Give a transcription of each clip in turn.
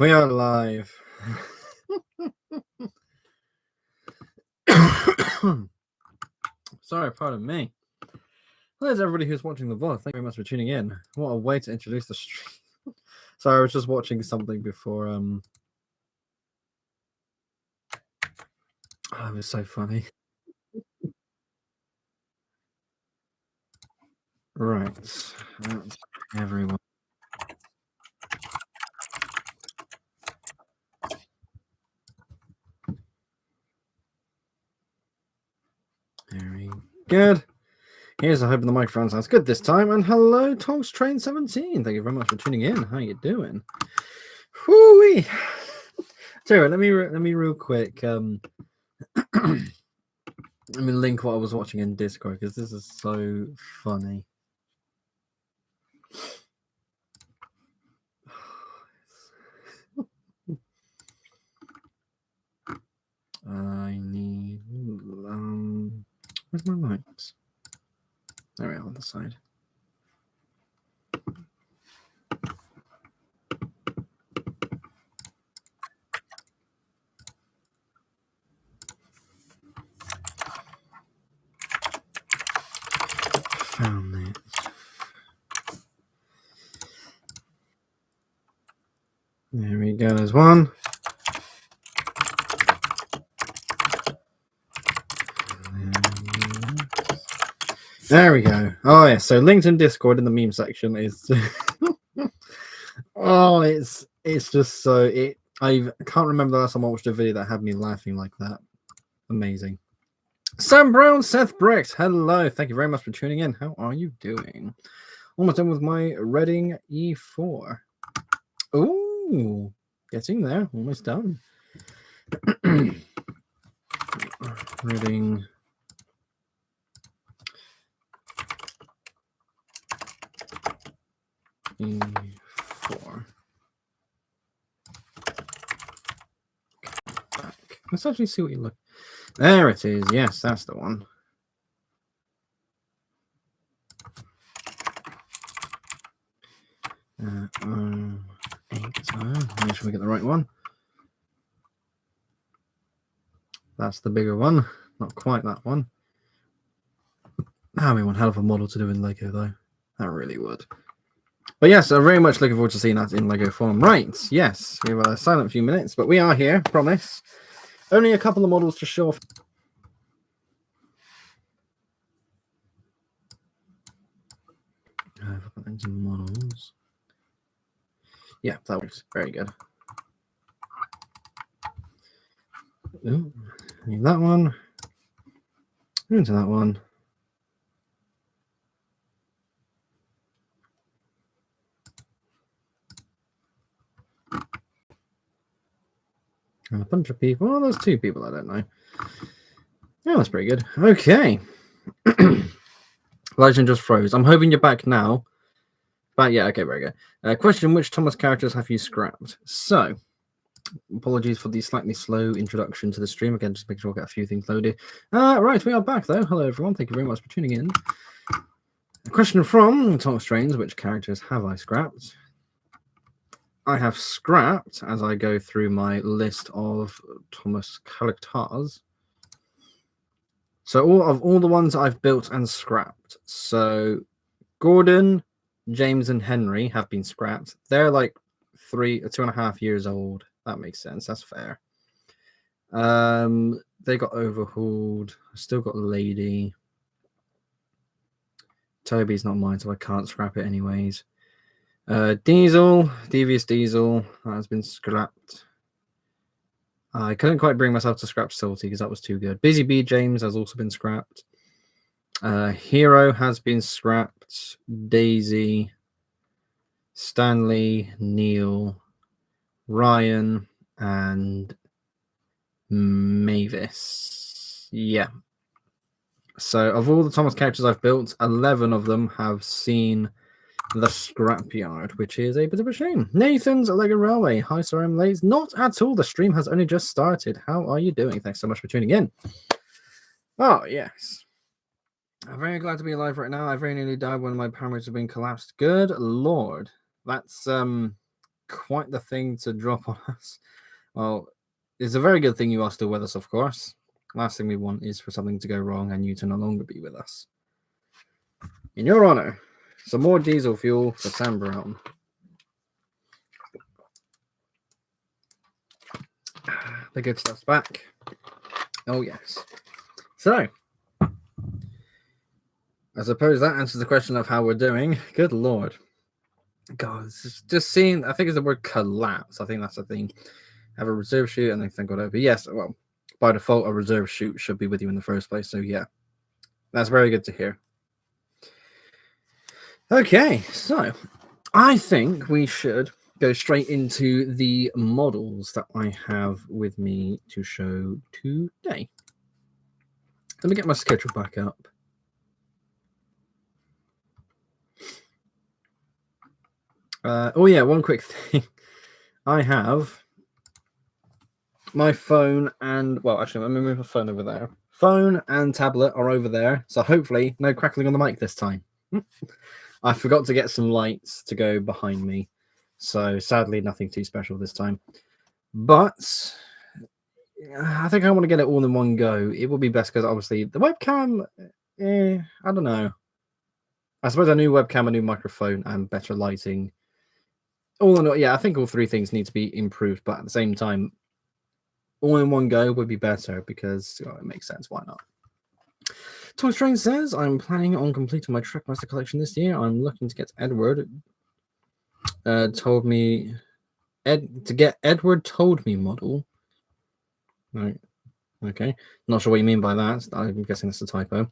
We are live. Sorry, pardon me. Hello, everybody who's watching the vlog. Thank you very much for tuning in. What a way to introduce the stream. Sorry, I was just watching something before. Oh, it was so funny. Right. That's everyone. Very good. Here's I hope the microphone sounds good this time. And hello, Tonks Train 17. Thank you very much for tuning in. How you doing? Whoo-wee. Tell you what, let me real quick. Let me link what I was watching in Discord because this is so funny. I need where's my mics? There we are on the side. Found it. There we go, there's one. There we go. Oh yeah, so linked in Discord in the meme section is oh, it's just so I can't remember the last time I watched a video that had me laughing like that. Amazing. Sam Brown, Seth Bricks, hello. Thank you very much for tuning in. How are you doing? Almost done with my Reading E4. Ooh, getting there. Almost done. Reading E4. Back. Let's actually see what you look. There it is. Yes, that's the one. Make sure we get the right one. That's the bigger one. Not quite that one. That'd be one hell of a model to do in Lego, though. That really would. But yes, I'm very much looking forward to seeing that in Lego form. Right, yes, we have a silent few minutes, but we are here, promise. Only a couple of models to show off. Into models. Yeah, that works. Very good. Ooh, need that one. Into that one. And a bunch of people. Oh, there's two people I don't know. Yeah, that's pretty good. Okay. Legend just froze. I'm hoping you're back now. But yeah, okay, very good. Question: which Thomas characters have you scrapped? So, apologies for the slightly slow introduction to the stream. Again, just make sure I get a few things loaded. Right, we are back though. Hello, everyone. Thank you very much for tuning in. A question from Thomas Trains: which characters have I scrapped? I have scrapped, as I go through my list of Thomas characters. So all the ones I've built and scrapped. So Gordon, James, and Henry have been scrapped. They're like 2.5 years old. That makes sense. That's fair. They got overhauled. I still got Lady. Toby's not mine, so I can't scrap it anyways. Diesel, Devious Diesel, that has been scrapped. I couldn't quite bring myself to scrap Salty because that was too good. Busy Bee James has also been scrapped. Hero has been scrapped. Daisy, Stanley, Neil, Ryan, and Mavis. Yeah. So of all the Thomas characters I've built, 11 of them have seen the scrapyard, which is a bit of a shame. Nathan's Lego Railway. Hi, sorry I'm late. Not at all. The stream has only just started. How are you doing? Thanks so much for tuning in. Oh, yes. I'm very glad to be alive right now. I very nearly died when my parameters have been collapsed. Good Lord. That's quite the thing to drop on us. Well, it's a very good thing you are still with us, of course. Last thing we want is for something to go wrong and you to no longer be with us. In your honor, some more diesel fuel for Sam Brown. The good stuff's back. Oh, yes. So, I suppose that answers the question of how we're doing. Good lord. God, just seeing, I think it's the word collapse. I think that's the thing. Have a reserve shoot and then thank God over. Yes, well, by default, a reserve shoot should be with you in the first place. So, yeah, that's very good to hear. Okay, so I think we should go straight into the models that I have with me to show today. Let me get my schedule back up. Oh yeah, one quick thing. I have my phone and, well, actually, let me move my phone over there. Phone and tablet are over there, so hopefully no crackling on the mic this time. I forgot to get some lights to go behind me, so sadly nothing too special this time. But I think I want to get it all in one go. It will be best because obviously the webcam, I don't know. I suppose a new webcam, a new microphone, and better lighting. All in all, yeah, I think all three things need to be improved, but at the same time, all in one go would be better because it makes sense. Why not? Toy Train says, I'm planning on completing my Trackmaster collection this year. I'm looking to get Edward. Told me to get Edward told me model. Right. Okay. Not sure what you mean by that. I'm guessing that's a typo.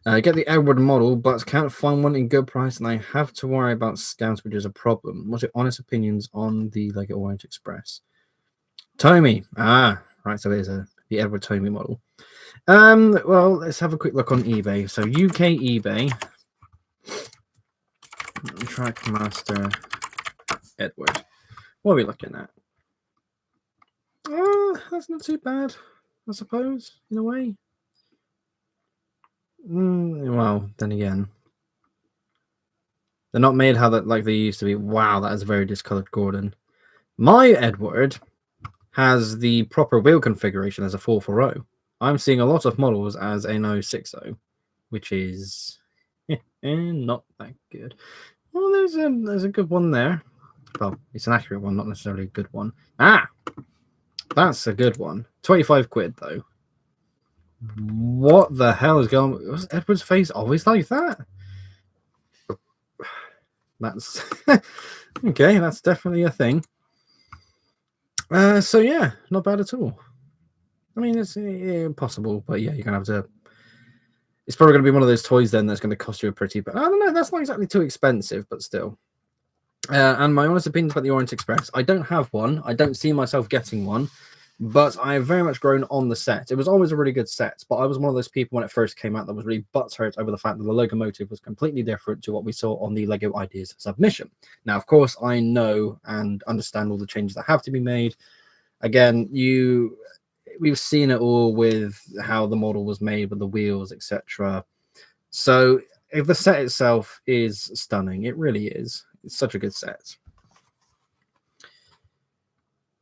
Get the Edward model, but can't find one in good price, and I have to worry about scams, which is a problem. What's your honest opinions on the Lego Orient Express? Tomy. Ah, right. So there's the Edward Tomy model. Well, let's have a quick look on eBay. So UK eBay. Trackmaster Edward. What are we looking at? That's not too bad, I suppose, in a way. Well, then again, they're not made how that like they used to be. Wow, that is a very discolored Gordon. My Edward has the proper wheel configuration as a 440. I'm seeing a lot of models as a 060, which is not that good. Well, there's a good one there. Well, it's an accurate one, not necessarily a good one. Ah, that's a good one. 25 quid though. What the hell is going on? Was Edward's face always like that? That's okay, that's definitely a thing. So yeah, not bad at all. I mean, it's impossible, but yeah, you're gonna have to. It's probably gonna be one of those toys then that's gonna cost you a pretty. But I don't know, that's not exactly too expensive, but still. And my honest opinions about the Orient Express, I don't have one. I don't see myself getting one. But I have very much grown on the set. It was always a really good set, but I was one of those people when it first came out that was really butthurt over the fact that the locomotive was completely different to what we saw on the Lego Ideas submission. Now, of course, I know and understand all the changes that have to be made. Again, we've seen it all with how the model was made with the wheels, etc. So if the set itself is stunning, it really is. It's such a good set.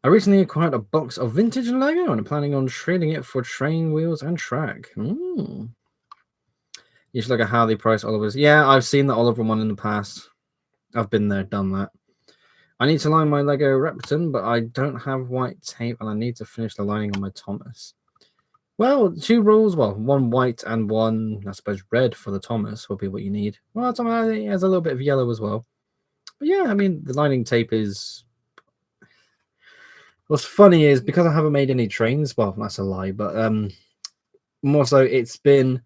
I recently acquired a box of vintage Lego and I'm planning on trading it for train wheels and track. You should look at how they price Oliver's. Yeah, I've seen the Oliver one in the past. I've been there, done that. I need to line my Lego Repton, but I don't have white tape and I need to finish the lining on my Thomas. Well, 2 rolls, well, 1 white and 1, I suppose, red for the Thomas will be what you need. Well, Thomas has a little bit of yellow as well. But yeah, I mean, the lining tape is... What's funny is because I haven't made any trains, well, that's a lie, but more so it's been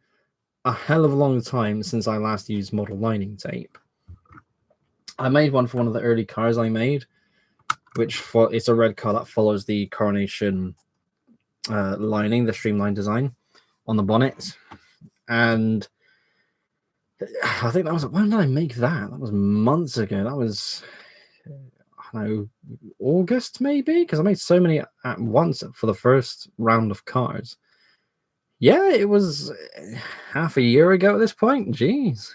a hell of a long time since I last used model lining tape. I made one for one of the early cars I made, which it's a red car that follows the Coronation lining, the streamlined design on the bonnet. And I think that was, when did I make that? That was months ago. That was... I don't know, August maybe, because I made so many at once for the first round of cars. Yeah, it was half a year ago at this point. Jeez.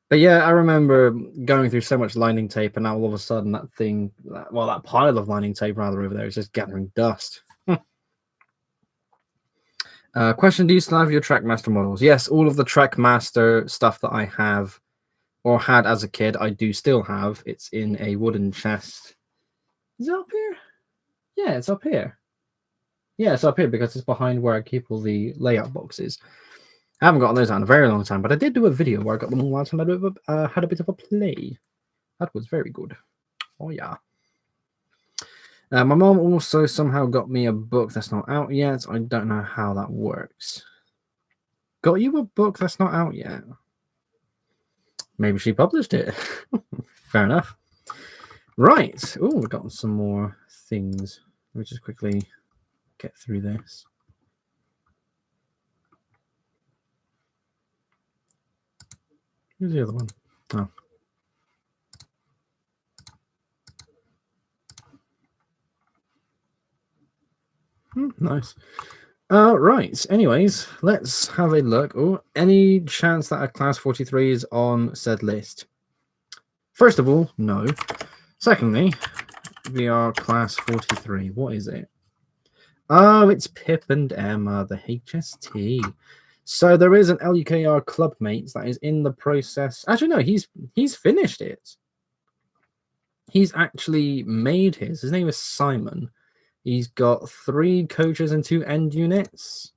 But yeah, I remember going through so much lining tape, and now all of a sudden that thing, that pile of lining tape rather over there is just gathering dust. Question: do you still have your Trackmaster models? Yes, all of the Trackmaster stuff that I have or had as a kid, I do still have. It's in a wooden chest. Is it up here? Yeah, it's up here. Yeah, it's up here because it's behind where I keep all the layout boxes. I haven't gotten those out in a very long time, but I did do a video where I got them all out and I had a bit of a play. That was very good. Oh, yeah. My mom also somehow got me a book that's not out yet. I don't know how that works. Got you a book that's not out yet? Maybe she published it. Fair enough. Right. Oh, we've got some more things. Let me just quickly get through this. Where's the other one? Oh. Nice. Right. Anyways, let's have a look. Oh, any chance that a class 43 is on said list? First of all, no. Secondly, we are class 43. What is it? Oh, it's Pip and Emma, the HST. So there is an LUKR clubmates that is in the process. Actually, no, he's finished it. He's actually made his. His name is Simon. He's got 3 coaches and 2 end units.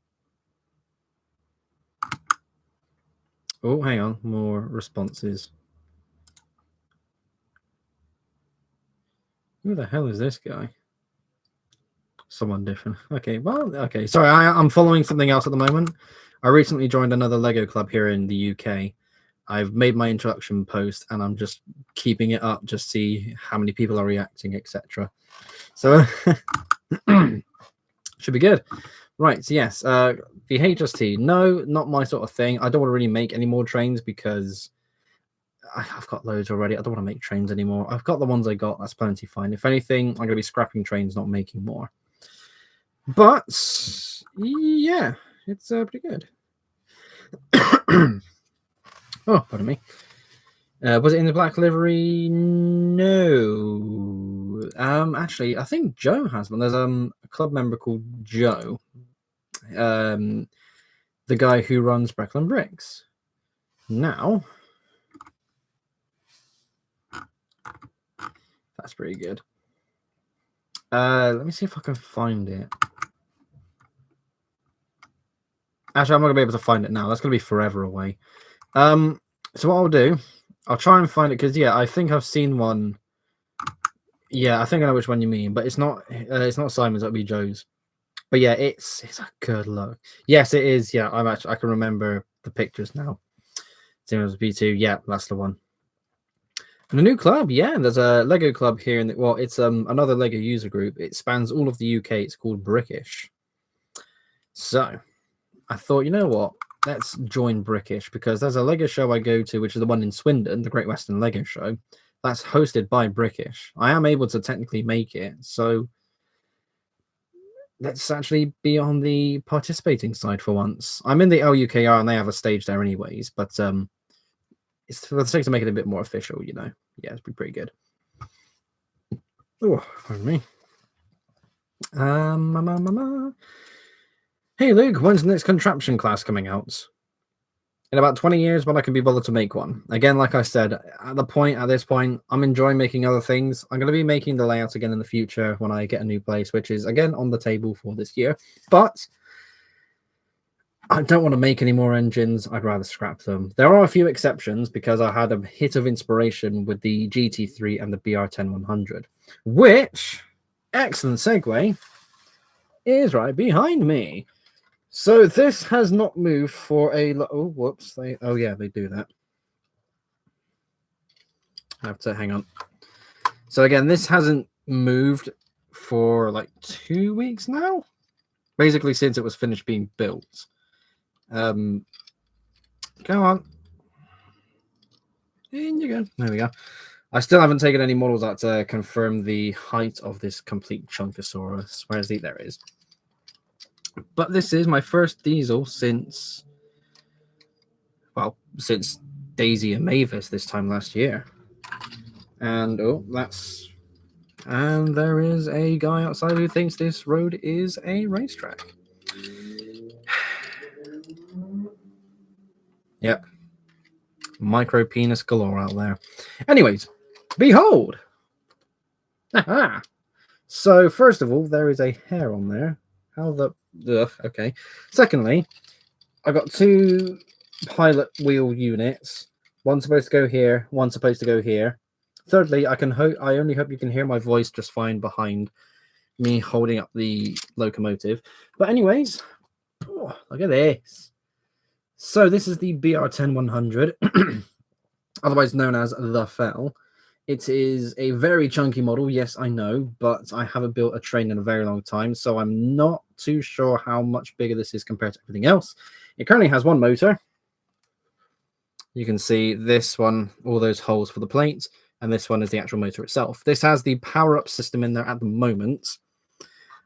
Oh, hang on. More responses. Who the hell is this guy? Someone different. Okay, well, okay. Sorry, I'm following something else at the moment. I recently joined another Lego club here in the UK. I've made my introduction post, and I'm just keeping it up, just see how many people are reacting, etc. So, should be good. Right, yes. The HST, no, not my sort of thing. I don't want to really make any more trains because I've got loads already. I don't want to make trains anymore. I've got the ones I got. That's plenty fine. If anything, I'm going to be scrapping trains, not making more. But yeah, it's pretty good. Oh, pardon me. Was it in the black livery? No. Actually, I think Joe has one. There's a club member called Joe. The guy who runs Brecklin Bricks. Now, that's pretty good. Let me see if I can find it. Actually, I'm not gonna be able to find it now. That's gonna be forever away. So what I'll do, I'll try and find it because yeah, I think I've seen one. Yeah, I think I know which one you mean, but it's not Simon's. That'll be Joe's. But yeah, it's a good look. Yes, it is. Yeah, I can remember the pictures now. Same as B2. Yeah, that's the one. And a new club. Yeah, there's a Lego club here in it's another Lego user group. It spans all of the UK. It's called Brickish. So I thought, you know what? Let's join Brickish because there's a Lego show I go to, which is the one in Swindon, the Great Western Lego Show. That's hosted by Brickish. I am able to technically make it, so let's actually be on the participating side for once. I'm in the LUKR and they have a stage there anyways, but it's for the sake of making it a bit more official, you know. Yeah, it's pretty good. Oh, pardon me. Hey Luke, when's the next contraption class coming out? In about 20 years when I can be bothered to make one. Again, like I said, at this point, I'm enjoying making other things. I'm going to be making the layout again in the future when I get a new place, which is again on the table for this year. But I don't want to make any more engines. I'd rather scrap them. There are a few exceptions because I had a hit of inspiration with the GT3 and the BR10100, which, excellent segue, is right behind me. So this has not moved for a... Oh, whoops. Oh, yeah, they do that. I have to hang on. So again, this hasn't moved for like 2 weeks now. Basically, since it was finished being built. Go on. In you go. There we go. I still haven't taken any models out to confirm the height of this complete Chunkosaurus. Where's the... There it is. But this is my first diesel since Daisy and Mavis this time last year. And and there is a guy outside who thinks this road is a racetrack. Yep. Micro penis galore out there. Anyways, behold. So first of all, there is a hair on there. How the okay. Secondly, I got 2 pilot wheel units. One's supposed to go here, one's supposed to go here. Thirdly, I only hope you can hear my voice just fine behind me holding up the locomotive. But anyways, look at this. So this is the BR10-100, otherwise known as the Fell. It is a very chunky model, yes, I know, but I haven't built a train in a very long time, so I'm not too sure how much bigger this is compared to everything else. It currently has 1 motor. You can see this one, all those holes for the plates, and this one is the actual motor itself. This has the power-up system in there at the moment.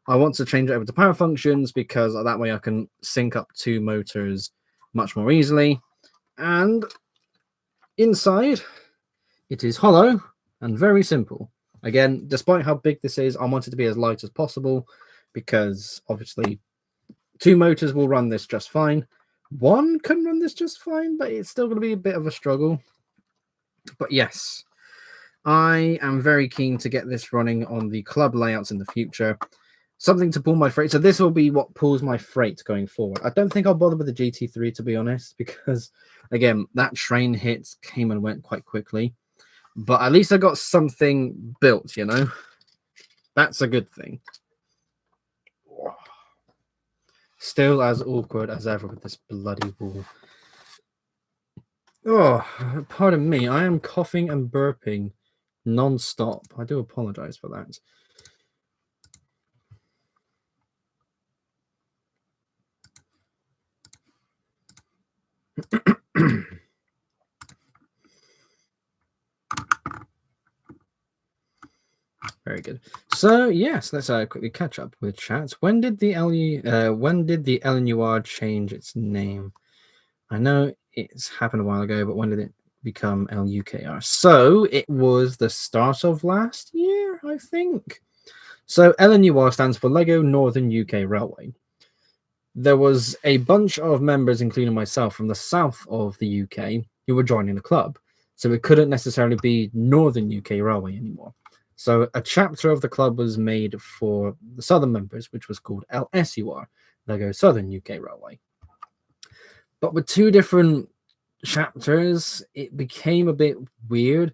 I want to change it over to power functions because that way I can sync up 2 motors much more easily. And inside, it is hollow and very simple. Again, despite how big this is, I want it to be as light as possible because obviously 2 motors will run this just fine. 1 can run this just fine, but it's still going to be a bit of a struggle. But yes, I am very keen to get this running on the club layouts in the future. Something to pull my freight. So this will be what pulls my freight going forward. I don't think I'll bother with the GT3, to be honest, because, again, that train hit came and went quite quickly. But at least I got something built, you know? That's a good thing. Still as awkward as ever with this bloody wall. Oh, pardon me. I am coughing and burping non-stop. I do apologize for that. Very good. So yes, let's quickly catch up with chat. When did the LNUR change its name? I know it's happened a while ago, but when did it become LUKR? So it was the start of last year, I think. So LNUR stands for Lego Northern UK Railway. There was a bunch of members, including myself, from the south of the UK who were joining the club. So it couldn't necessarily be Northern UK Railway anymore. So a chapter of the club was made for the southern members, which was called LSUR, Lego Southern UK Railway. But with 2 different chapters, it became a bit weird.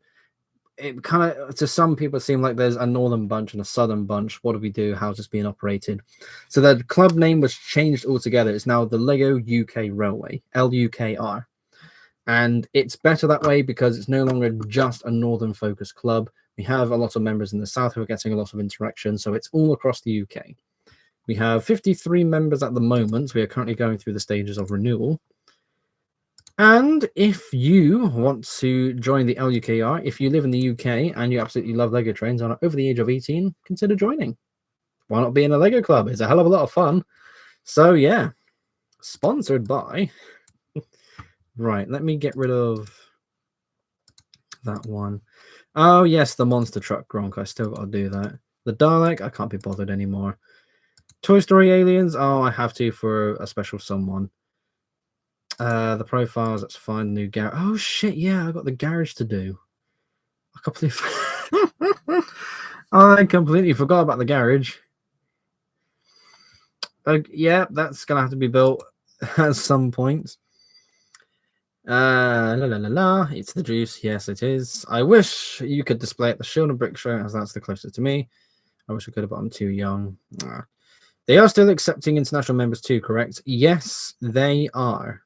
It kind of, to some people, seemed like there's a northern bunch and a southern bunch. What do we do? How's this being operated? So the club name was changed altogether. It's now the Lego UK Railway, LUKR. And it's better that way because it's no longer just a northern focused club. We have a lot of members in the south who are getting a lot of interaction, so it's all across the UK. We have 53 members at the moment. We are currently going through the stages of renewal. And if you want to join the LUKR, if you live in the UK and you absolutely love Lego trains and are over the age of 18, consider joining. Why not be in a Lego club? It's a hell of a lot of fun. So yeah, sponsored by... Right, let me get rid of that one. Oh, yes, the monster truck Gronk. I still got to do that. The Dalek, I can't be bothered anymore. Toy Story Aliens. Oh, I have to for a special someone. The profiles, that's fine. New garage. Oh, shit, yeah, I got the garage to do. I completely forgot about the garage. Yeah, that's going to have to be built at some point. It's the juice. Yes, it is. I wish you could display at the Shield and Brick show, as that's the closest to me. I wish I could have, but I'm too young. They are still accepting international members too, correct? Yes, they are.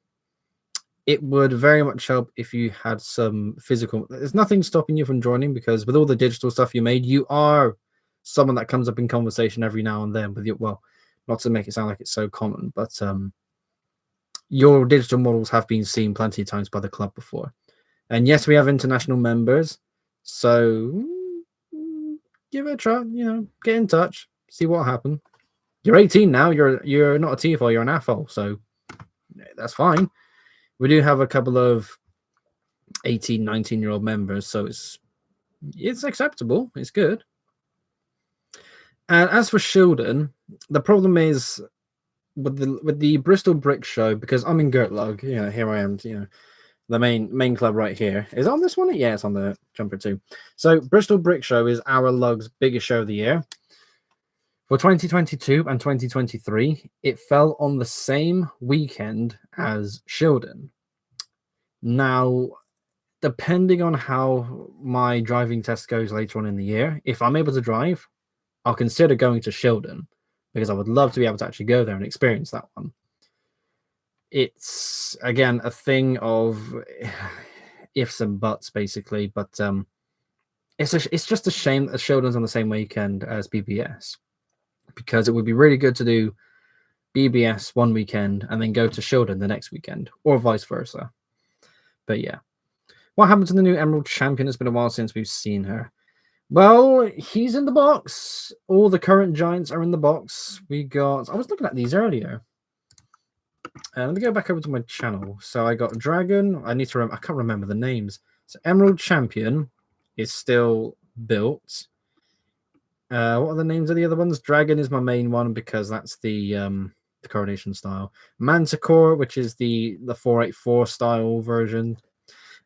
It would very much help if you had some physical... There's nothing stopping you from joining because with all the digital stuff you made, you are someone that comes up in conversation every now and then with your... Well, not to make it sound like it's so common, but... your digital models have been seen plenty of times by the club before. And yes, we have international members. So give it a try, get in touch, see what happens. You're 18 now, you're not a TFL, you're an AFL, so that's fine. We do have a couple of 18, 19-year-old members, so it's acceptable. It's good. And as for Shildon, the problem is with the Bristol Brick Show, because I'm in Gertlug, here I am, the main club right here. Is it on this one? Yeah, it's on the jumper too. So Bristol Brick Show is our lug's biggest show of the year. For 2022 and 2023, it fell on the same weekend as Shildon. Now, depending on how my driving test goes later on in the year, if I'm able to drive, I'll consider going to Shildon because I would love to be able to actually go there and experience that one. It's, again, a thing of ifs and buts, basically, but it's just a shame that Shildon's on the same weekend as BBS, because it would be really good to do BBS one weekend and then go to Shildon the next weekend, or vice versa. But yeah. What happened to the new Emerald Champion? It's been a while since we've seen her. Well, he's in the box. All the current giants are in the box. I was looking at these earlier. Let me go back over to my channel. So I got Dragon. I can't remember the names. So Emerald Champion is still built. What are the names of the other ones? Dragon is my main one because that's the coronation style. Manticore, which is the 484 style version.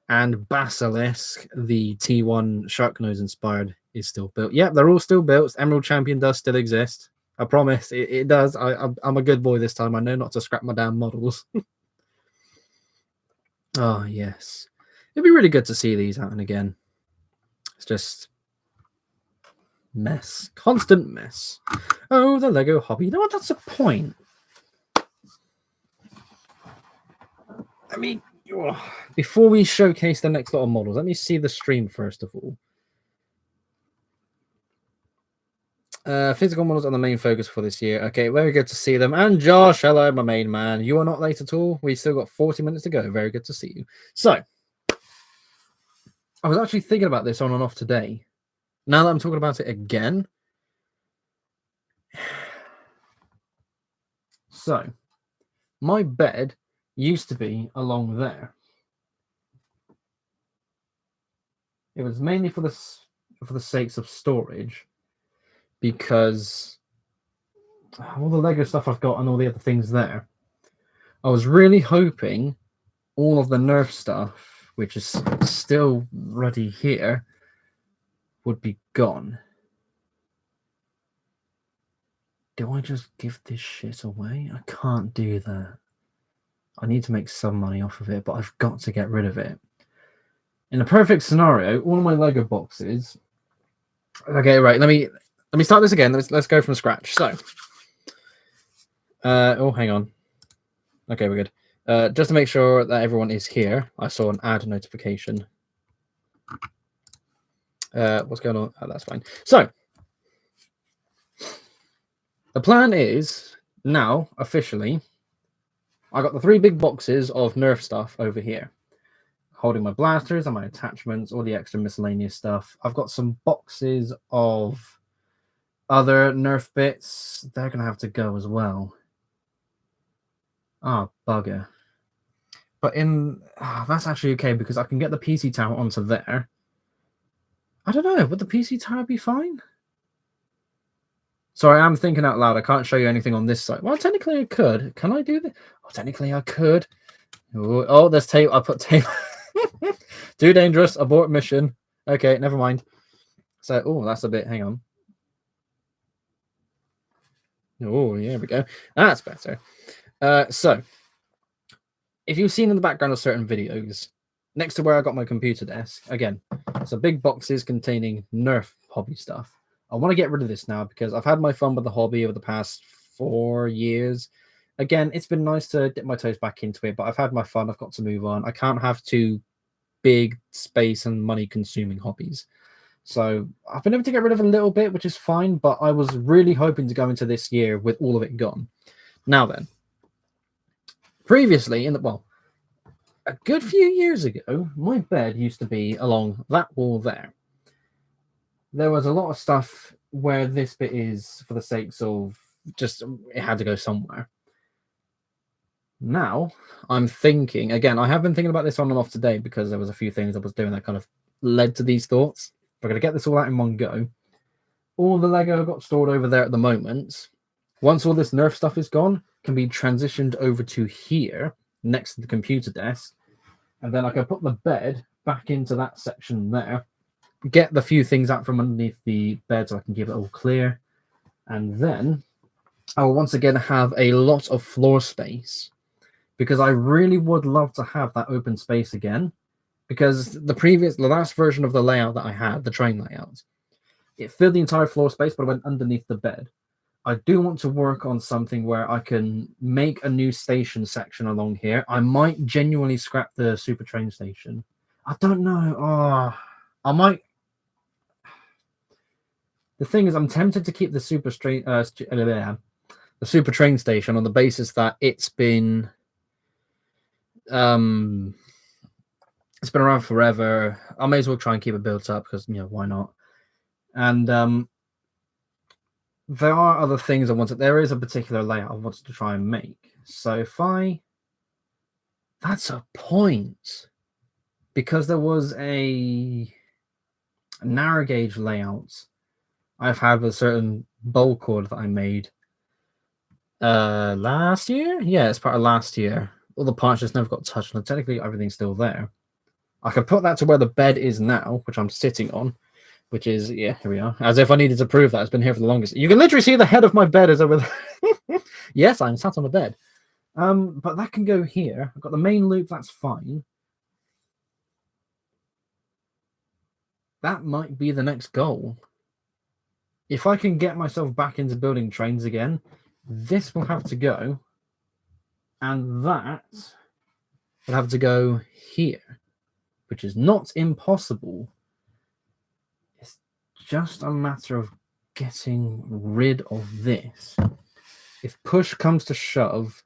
And Basilisk, the T1 Sharknose inspired, is still built. Yeah, they're all still built. Emerald Champion does still exist. I promise it does. I'm a good boy this time. I know not to scrap my damn models. Oh, yes. It'd be really good to see these happen again. It's just mess. Constant mess. Oh, the Lego hobby. You know what? That's the point. I mean, before we showcase the next lot of models, let me see the stream first of all. Physical models are the main focus for this year. Okay, very good to see them. And Josh, hello, my main man. You are not late at all. We've still got 40 minutes to go. Very good to see you. So, I was actually thinking about this on and off today. Now that I'm talking about it again. So, my bed used to be along there. It was mainly for the sakes of storage, because all the Lego stuff I've got and all the other things there, I was really hoping all of the Nerf stuff, which is still ready here, would be gone. Do I just give this shit away? I can't do that. I need to make some money off of it, but I've got to get rid of it. In a perfect scenario, all of my Lego boxes. Okay, right. Let me start this again. Let's go from scratch. So, oh, hang on. Okay, we're good. Just to make sure that everyone is here, I saw an ad notification. What's going on? Oh, that's fine. So, the plan is now officially, I got the 3 big boxes of Nerf stuff over here, holding my blasters and my attachments, all the extra miscellaneous stuff. I've got some boxes of other Nerf bits. They're going to have to go as well. Oh, bugger. But that's actually okay, because I can get the PC tower onto there. I don't know. Would the PC tower be fine? Sorry, I'm thinking out loud. I can't show you anything on this side. Well, technically I could. Can I do this? Oh, technically I could. Oh, there's tape. I put tape. Too dangerous. Abort mission. Okay, never mind. So, oh, that's a bit. Hang on. Oh, yeah, we go. That's better. So, if you've seen in the background of certain videos, next to where I got my computer desk, again, so big boxes containing Nerf hobby stuff. I want to get rid of this now because I've had my fun with the hobby over the past 4 years. Again, it's been nice to dip my toes back into it, but I've had my fun. I've got to move on. I can't have 2 big space and money consuming hobbies. So I've been able to get rid of a little bit, which is fine, but I was really hoping to go into this year with all of it gone. Now then, previously, a good few years ago, my bed used to be along that wall there. There was a lot of stuff where this bit is for the sakes of just, it had to go somewhere. Now, I'm thinking, again, I have been thinking about this on and off today because there was a few things I was doing that kind of led to these thoughts. We're going to get this all out in one go. All the Lego I've got stored over there at the moment, once all this Nerf stuff is gone, can be transitioned over to here, next to the computer desk. And then I can put the bed back into that section there, get the few things out from underneath the bed so I can keep it all clear. And then I'll once again have a lot of floor space, because I really would love to have that open space again, because the last version of the layout that I had, the train layout, it filled the entire floor space, but it went underneath the bed. I do want to work on something where I can make a new station section along here. I might genuinely scrap the super train station. I don't know. Oh, I might. The thing is, I'm tempted to keep the super train station on the basis that it's been around forever. I may as well try and keep it built up because, why not? And there are other things I wanted. There is a particular layout I wanted to try and make. So that's a point, because there was a narrow gauge layout I've had with a certain bowl cord that I made last year. Yeah, it's part of last year. All the parts just never got touched, and technically everything's still there. I can put that to where the bed is now, which I'm sitting on, which is, yeah, here we are. As if I needed to prove that. It's been here for the longest. You can literally see the head of my bed is over there. Yes, I'm sat on the bed. But that can go here. I've got the main loop, that's fine. That might be the next goal. If I can get myself back into building trains again, this will have to go. And that will have to go here, which is not impossible. It's just a matter of getting rid of this. If push comes to shove,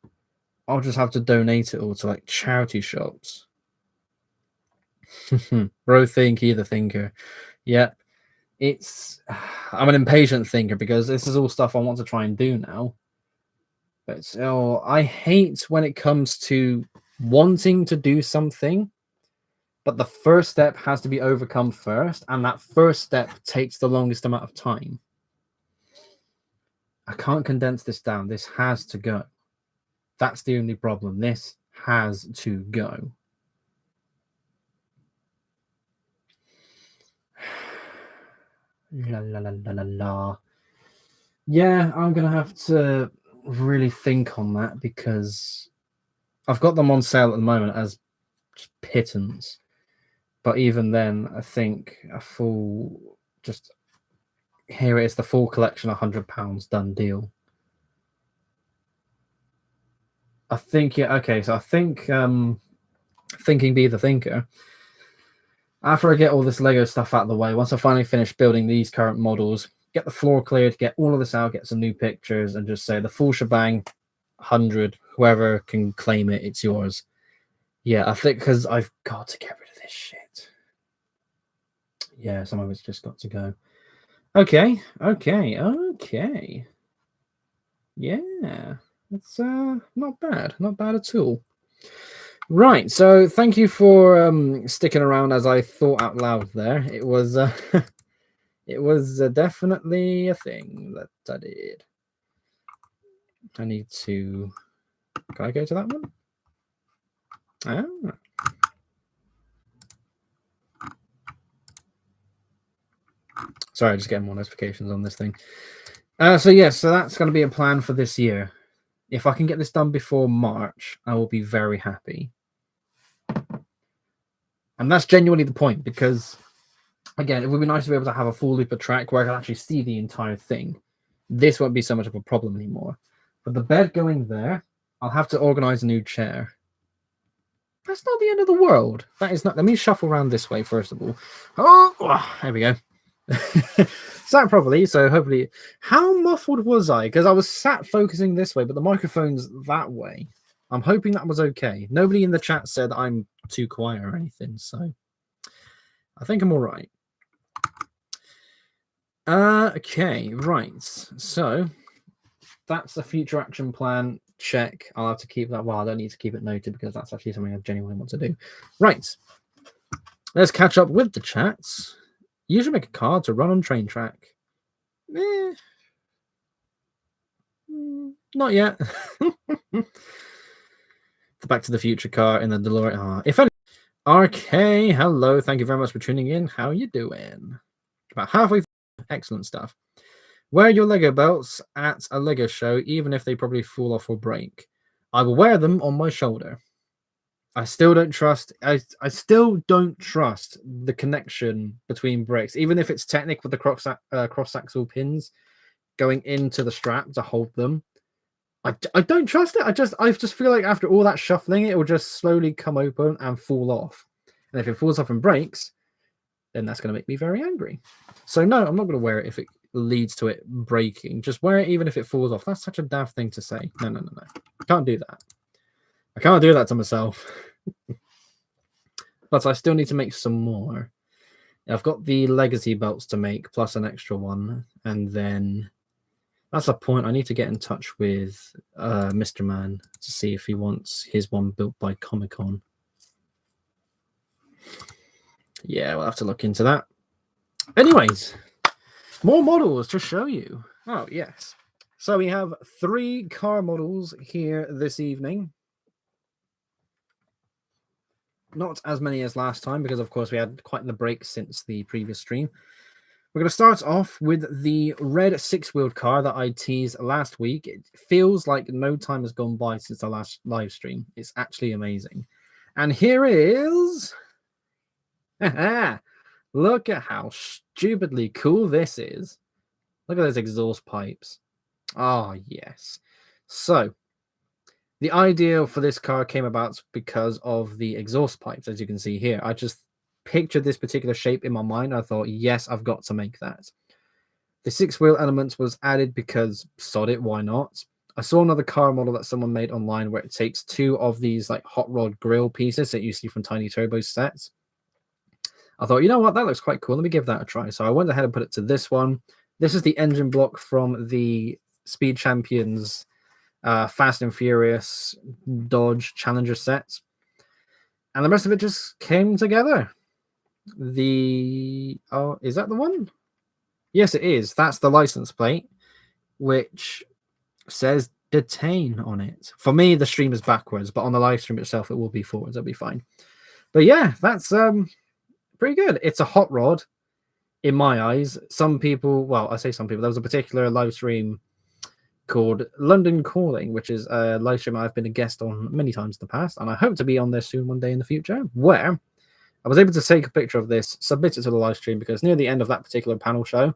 I'll just have to donate it all to like charity shops. Bro thinky, the thinker. Yep. I'm an impatient thinker because this is all stuff I want to try and do now. But so I hate when it comes to wanting to do something, but the first step has to be overcome first, and that first step takes the longest amount of time. I can't condense this down. This has to go. That's the only problem. This has to go. La la la la la la. Yeah, I'm gonna have to really think on that because I've got them on sale at the moment as just pittance. But even then, I think a full, just here it is, the full collection, £100, done deal. I think, yeah, okay, so I think thinking be the thinker. After I get all this Lego stuff out of the way, once I finally finish building these current models, get the floor cleared, get all of this out, get some new pictures, and just say the full shebang, 100, whoever can claim it, it's yours. Yeah, I think because I've got to get rid of this shit. Yeah, some of it's just got to go. Okay. Yeah, it's not bad at all. Right, so thank you for sticking around as I thought out loud there. It was it was definitely a thing that I did. I need to. Can I go to that one? Ah. Sorry, just getting more notifications on this thing. So yes, so that's going to be a plan for this year. If I can get this done before March, I will be very happy. And that's genuinely the point, because, again, it would be nice to be able to have a full loop of track where I can actually see the entire thing. This won't be so much of a problem anymore. But the bed going there, I'll have to organize a new chair. That's not the end of the world. That is not. Let me shuffle around this way, first of all. Oh, there we go. Sat properly, so hopefully. How muffled was I? Because I was sat focusing this way, but the microphone's that way. I'm hoping that was okay. Nobody in the chat said I'm too quiet or anything, so I think I'm all right. Okay, right. So that's the future action plan check. I'll have to keep that. Well, I don't need to keep it noted because that's actually something I genuinely want to do. Right. Let's catch up with the chats. You should make a card to run on train track. Not yet. The Back to the Future car in the DeLorean. If any. RK, hello. Thank you very much for tuning in. How you doing? About halfway through. Excellent stuff. Wear your Lego belts at a Lego show, even if they probably fall off or break. I will wear them on my shoulder. I still don't trust. I still don't trust the connection between brakes, even if it's technical with the cross axle pins going into the strap to hold them. I don't trust it. I just feel like after all that shuffling, it will just slowly come open and fall off. And if it falls off and breaks, then that's going to make me very angry. So no, I'm not going to wear it if it leads to it breaking. Just wear it even if it falls off. That's such a daft thing to say. No. I can't do that. I can't do that to myself. But I still need to make some more. I've got the legacy belts to make, plus an extra one. And then that's a point. I need to get in touch with Mr. Man to see if he wants his one built by Comic-Con. Yeah, we'll have to look into that. Anyways, more models to show you. Oh, yes. So we have 3 car models here this evening. Not as many as last time because, of course, we had quite the break since the previous stream. We're going to start off with the red 6-wheeled car that I teased last week. It feels like no time has gone by since the last live stream. It's actually amazing. And here is... Look at how stupidly cool this is. Look at those exhaust pipes. Oh, yes. So, the idea for this car came about because of the exhaust pipes, as you can see here. I just pictured this particular shape in my mind. I thought, yes, I've got to make that. The 6-wheel element was added because, sod it, why not? I saw another car model that someone made online where it takes 2 of these like hot rod grill pieces that you see from Tiny Turbo sets. I thought, you know what, that looks quite cool. Let me give that a try. So I went ahead and put it to this one. This is the engine block from the Speed Champions Fast and Furious Dodge Challenger sets. And the rest of it just came together. Oh, is that the one? Yes, it is. That's the license plate, which says detain on it. For me, the stream is backwards, but on the live stream itself, it will be forwards. It'll be fine. But yeah, that's pretty good. It's a hot rod in my eyes. Some people, well, I say some people, there was a particular live stream called London Calling, which is a live stream I've been a guest on many times in the past, and I hope to be on there soon one day in the future, where I was able to take a picture of this, submit it to the live stream, because near the end of that particular panel show,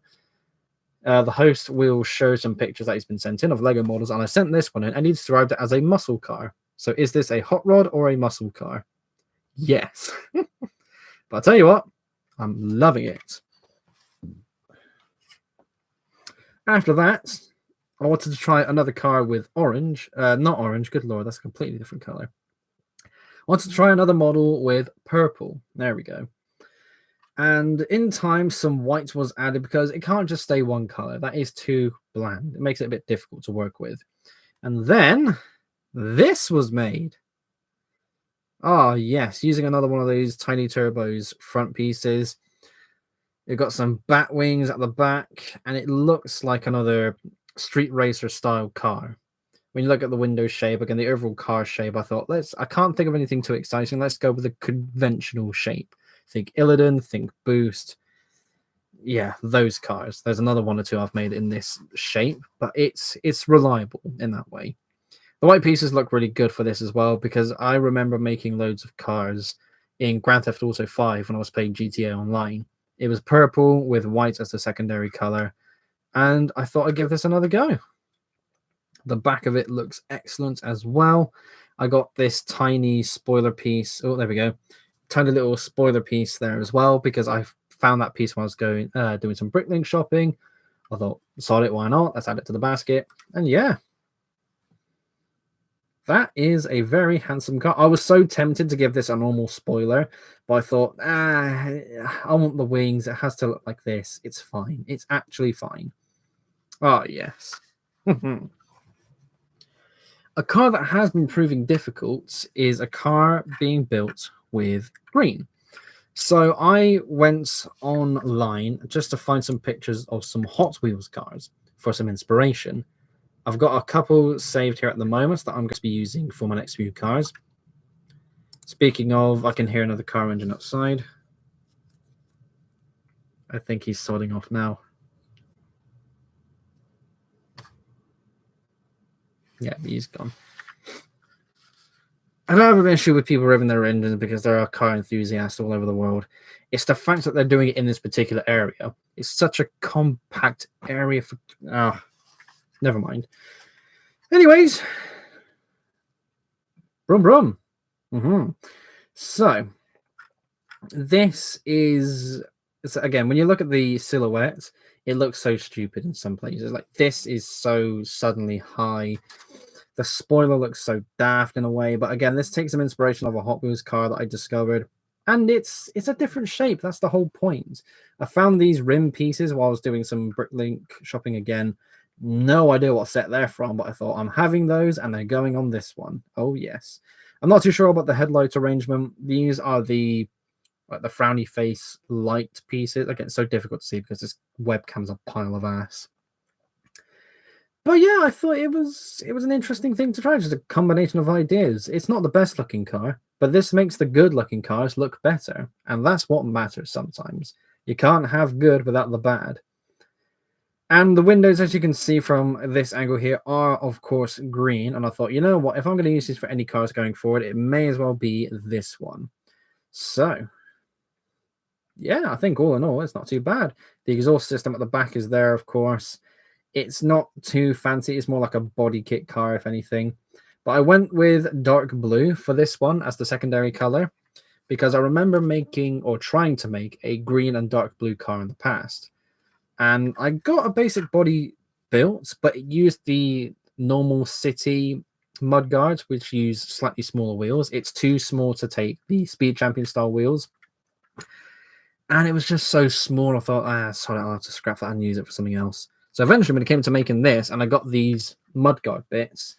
the host will show some pictures that he's been sent in of Lego models, and I sent this one in, and he described it as a muscle car. So is this a hot rod or a muscle car? Yes. But I'll tell you what, I'm loving it. After that, I wanted to try another car with orange. Not orange, good lord, that's a completely different color. I wanted to try another model with purple. There we go. And in time, some white was added because it can't just stay one color. That is too bland. It makes it a bit difficult to work with. And then this was made. Oh, yes, using another one of those Tiny Turbos front pieces. You've got some bat wings at the back, and it looks like another street racer style car. When you look at the window shape, again, the overall car shape, I thought, I can't think of anything too exciting. Let's go with a conventional shape. Think Illidan, think Boost. Yeah, those cars. There's another one or two I've made in this shape, but it's reliable in that way. The white pieces look really good for this as well, because I remember making loads of cars in Grand Theft Auto 5 when I was playing GTA Online. It was purple with white as the secondary color, and I thought I'd give this another go. The back of it looks excellent as well. I got this tiny spoiler piece. Oh, there we go. Tiny little spoiler piece there as well, because I found that piece when I was going doing some Bricklink shopping. I thought, sod it, why not? Let's add it to the basket. And yeah, that is a very handsome car. I was so tempted to give this a normal spoiler, but I thought, I want the wings. It has to look like this. It's fine. It's actually fine. Oh, yes. A car that has been proving difficult is a car being built with green. So I went online just to find some pictures of some Hot Wheels cars for some inspiration. I've got a couple saved here at the moment that I'm going to be using for my next few cars. Speaking of, I can hear another car engine outside. I think he's sodding off now. Yeah, he's gone. I don't have an issue with people revving their engines because there are car enthusiasts all over the world. It's the fact that they're doing it in this particular area. It's such a compact area for... never mind. Anyways. Brum brum. So, this is... So again, when you look at the silhouette, it looks so stupid in some places. Like, this is so suddenly high. The spoiler looks so daft in a way, but again, this takes some inspiration of a Hot Wheels car that I discovered, and it's a different shape. That's the whole point. I found these rim pieces while I was doing some Bricklink shopping again. No idea what set they're from, but I thought I'm having those, and they're going on this one. Oh yes. I'm not too sure about the headlight arrangement. These are the frowny face light pieces. Again, it's so difficult to see because this webcam's a pile of ass. But yeah, I thought it was an interesting thing to try. Just a combination of ideas. It's not the best looking car, but this makes the good looking cars look better. And that's what matters sometimes. You can't have good without the bad. And the windows, as you can see from this angle here, are of course green. And I thought, you know what, if I'm going to use this for any cars going forward, it may as well be this one. So yeah, I think all in all, it's not too bad. The exhaust system at the back is there, of course. It's not too fancy. It's more like a body kit car, if anything. But I went with dark blue for this one as the secondary color because I remember making or trying to make a green and dark blue car in the past. And I got a basic body built, but it used the normal city mudguards, which use slightly smaller wheels. It's too small to take the Speed Champion style wheels. And it was just so small. I thought, sorry, I'll have to scrap that and use it for something else. So eventually when it came to making this and I got these mudguard bits,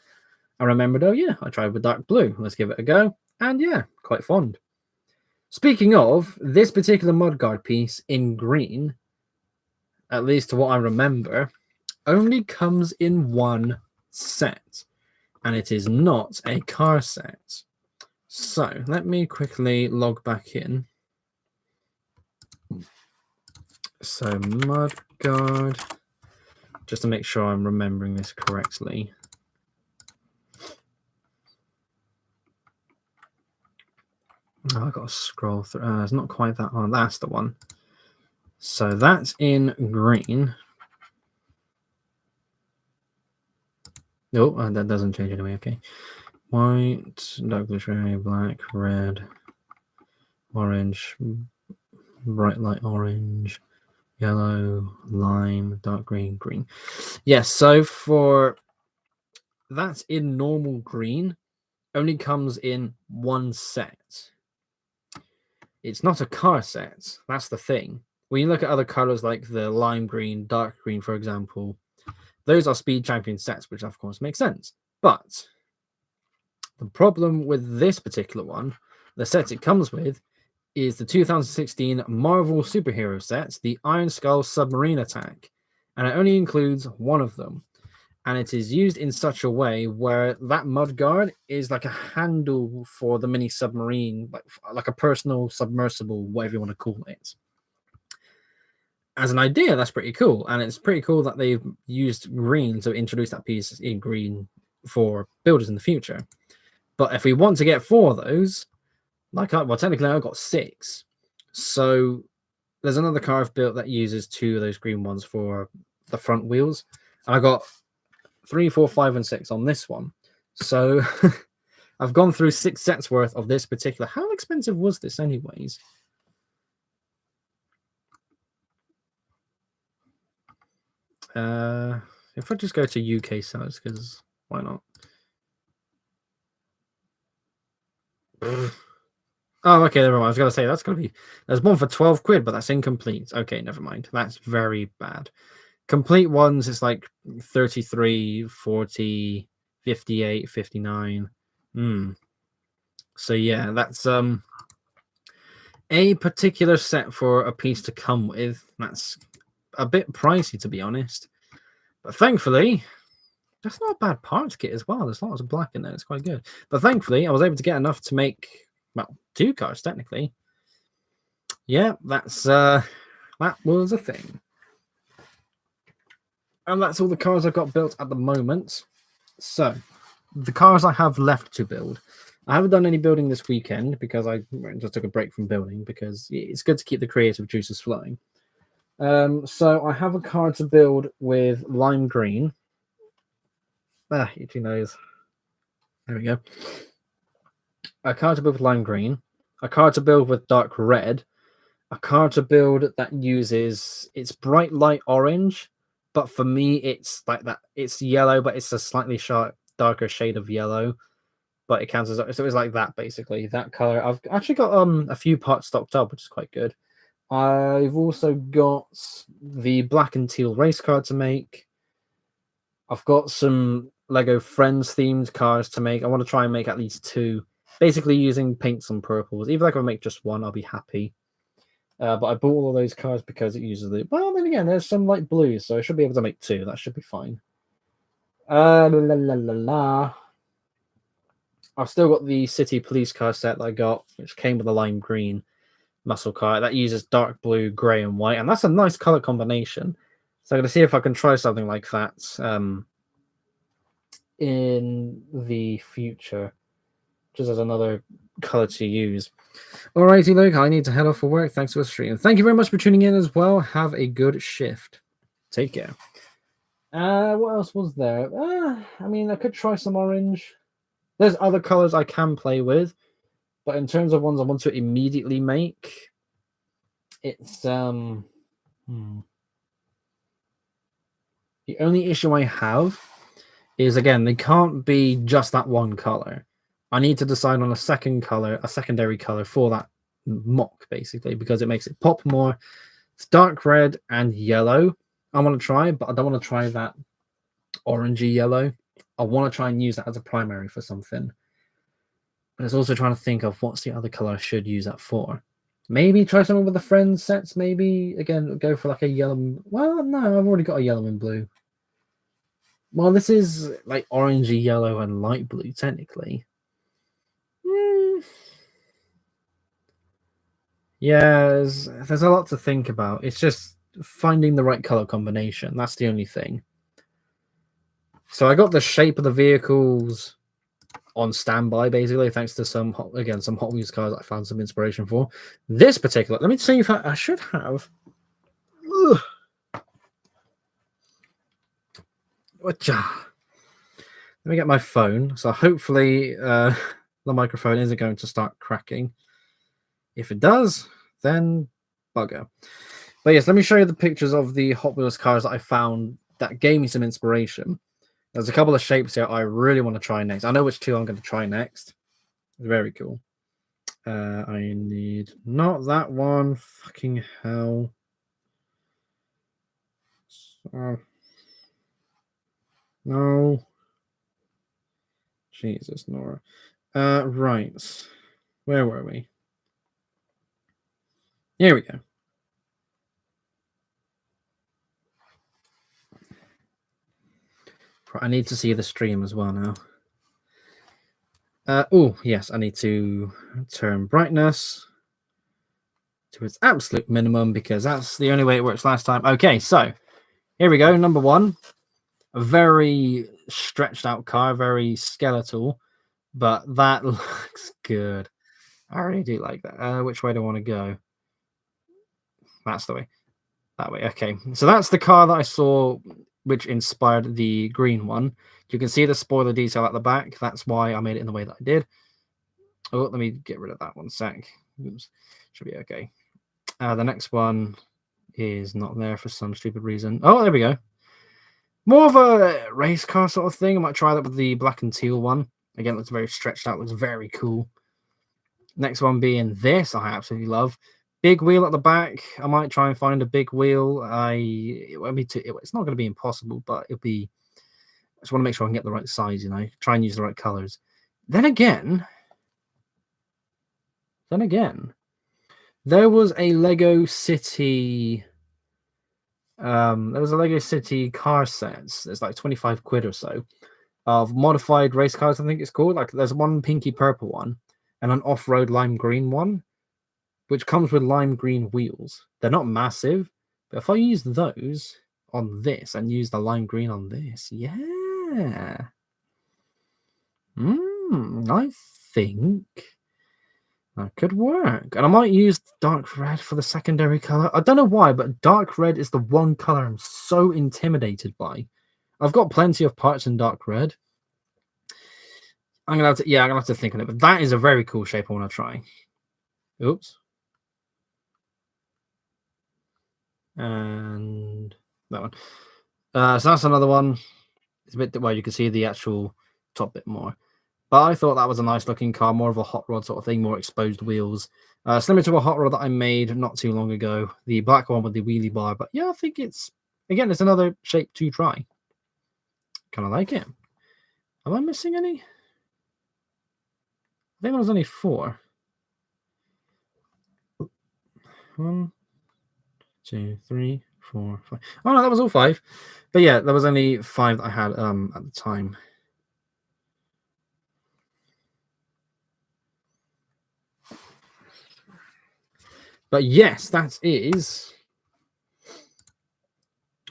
I remembered, oh yeah, I tried with dark blue. Let's give it a go. And yeah, quite fond. Speaking of, this particular mudguard piece in green, at least to what I remember, only comes in one set. And it is not a car set. So let me quickly log back in. So mudguard, just to make sure I'm remembering this correctly. Oh, I've got to scroll through. It's not quite that one. That's the one. So that's in green. Oh, that doesn't change anyway. Okay. White, dark blue, black, red, orange, bright light orange, yellow, lime, dark green, green. Yes, so for that's in normal green, only comes in one set. It's not a car set. That's the thing. When you look at other colors like the lime green, dark green, for example, those are Speed Champion sets, which of course makes sense. But the problem with this particular one, the set it comes with, is the 2016 Marvel superhero set, the Iron Skull Submarine Attack. And it only includes one of them. And it is used in such a way where that mudguard is like a handle for the mini submarine, like a personal submersible, whatever you want to call it. As an idea, that's pretty cool. And it's pretty cool that they've used green to introduce that piece in green for builders in the future. But if we want to get 4 of those, technically I've got 6. So there's another car I've built that uses 2 of those green ones for the front wheels. And I got 3, 4, 5, and 6 on this one. So I've gone through 6 sets worth of this particular. How expensive was this anyways? If I just go to UK sellers, because why not? Oh, okay, never mind. I was going to say, there's one for 12 quid, but that's incomplete. Okay, never mind. That's very bad. Complete ones is like 33, 40, 58, 59. So yeah, that's a particular set for a piece to come with. That's a bit pricey, to be honest. But thankfully, that's not a bad parts kit as well. There's lots of black in there. It's quite good. But thankfully, I was able to get enough to make, well, 2 cars, technically. Yeah, that's that was a thing. And that's all the cars I've got built at the moment. So, the cars I have left to build. I haven't done any building this weekend because I just took a break from building because it's good to keep the creative juices flowing. So I have a car to build with lime green. Itchy nose. There we go. A car to build with lime green. A car to build with dark red. A car to build that uses it's bright light orange, but for me it's like that. It's yellow, but it's a slightly darker shade of yellow. But it counts as so it's like that basically. That color. I've actually got a few parts stocked up, which is quite good. I've also got the black and teal race car to make. I've got some Lego Friends themed cars to make. I want to try and make at least 2, basically using paints and purples. Even if I can make just 1, I'll be happy. But I bought all of those cars because it uses the. Well, then again, there's some light blues, so I should be able to make 2. That should be fine. I've still got the City Police car set that I got, which came with a lime green muscle car. That uses dark blue, grey, and white, and that's a nice color combination. So I'm going to see if I can try something like that in the future, just as another color to use. Alrighty, Luke, I need to head off for work. Thanks for the stream. Thank you very much for tuning in as well. Have a good shift. Take care. What else was there? I mean, I could try some orange. There's other colors I can play with, but in terms of ones I want to immediately make, it's The only issue I have is, again, they can't be just that one color. I need to decide on a secondary color for that mock, basically, because it makes it pop more. It's dark red and yellow. I want to try, but I don't want to try that orangey yellow. I want to try and use that as a primary for something. But it's also trying to think of what's the other color I should use that for. Maybe try something with the Friends sets. Maybe, again, go for like a yellow. Well, no, I've already got a yellow and blue. Well, this is like orangey yellow and light blue, technically. Yeah, there's a lot to think about. It's just finding the right color combination. That's the only thing. So I got the shape of the vehicles on standby, basically, thanks to some Hot Wheels cars I found some inspiration for. This particular, let me see if I should have. Let me get my phone. So hopefully the microphone isn't going to start cracking. If it does, then bugger. But yes, let me show you the pictures of the Hot Wheels cars that I found that gave me some inspiration. There's a couple of shapes here I really want to try next. I know which 2 I'm going to try next. Very cool. I need not that one. Fucking hell. No. Jesus, Nora. Right. Where were we? Here we go. I need to see the stream as well now. Oh, yes, I need to turn brightness to its absolute minimum because that's the only way it works last time. Okay, so here we go. Number 1, a very stretched out car, very skeletal, but that looks good. I really do like that. Which way do I want to go? That's the way. That way. Okay, so that's the car that I saw which inspired the green one. You can see the spoiler detail at the back. That's why I made it in the way that I did. Oh, let me get rid of that one sec. Oops. Should be okay. The next one is not there for some stupid reason. Oh, there we go. More of a race car sort of thing. I might try that with the black and teal one. Again, it looks very stretched out. Looks very cool. Next one being this, I absolutely love. Big wheel at the back. I might try and find a big wheel. It's not going to be impossible, but it'll be just want to make sure I can get the right size, you know, try and use the right colors. Then again, there was a Lego City. There was a Lego City car sets. It's like 25 quid or so of modified race cars. I think it's called. Like there's one pinky purple one and an off-road lime green one, which comes with lime green wheels. They're not massive, but if I use those on this and use the lime green on this, yeah. I think that could work. And I might use dark red for the secondary color. I don't know why, but dark red is the one color I'm so intimidated by. I've got plenty of parts in dark red. I'm gonna have to think on it, but that is a very cool shape I want to try. Oops. And that one. So that's another one. It's a bit well, you can see the actual top bit more. But I thought that was a nice looking car, more of a hot rod sort of thing, more exposed wheels. Similar to a hot rod that I made not too long ago, the black one with the wheelie bar. But yeah, I think it's another shape to try. Kind of like it. Am I missing any? I think there was only 4. 1, 2, 3, 4, 5. Oh no, that was all 5. But yeah, there was only 5 that I had at the time. But yes, that is